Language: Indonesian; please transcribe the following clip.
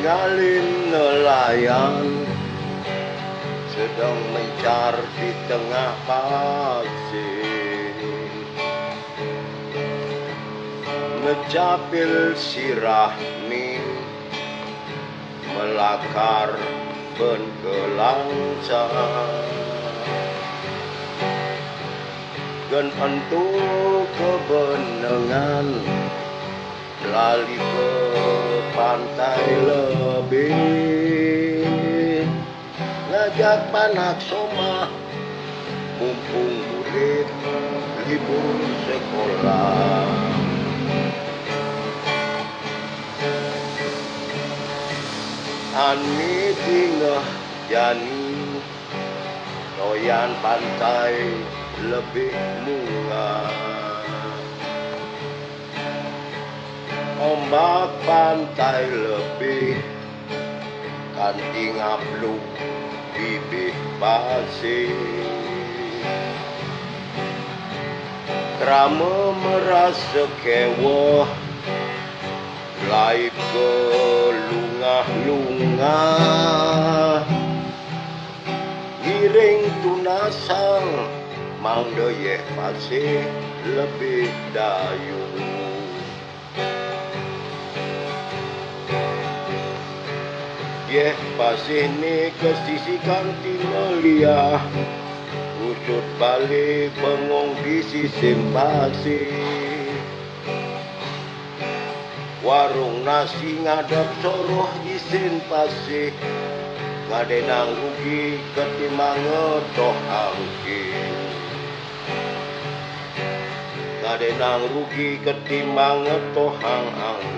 Ngalin nelayan sedang mencar di tengah pasir, ngecapil sirahmi melakar ben kelangsa, gen entuk kebenengan lali ke pantai lebih, ngajak panak soma mumpung murid libur sekolah. Ani tingah jani doyan pantai lebih munga, ombak pantai lebih kanting apluk bibih pasir, krama merasa kewoh laip ke lungah-lungah, giring tunasang mang doyeh pasir lebih dayu. Yeh pasih ni ke sisi kantin melia, usut balik bengong di sisi pasir, warung nasi ngadap soroh isin pasih, ngadenang rugi ketimbang ngetoh angki, ngadenang rugi ketimbang ngetoh angki.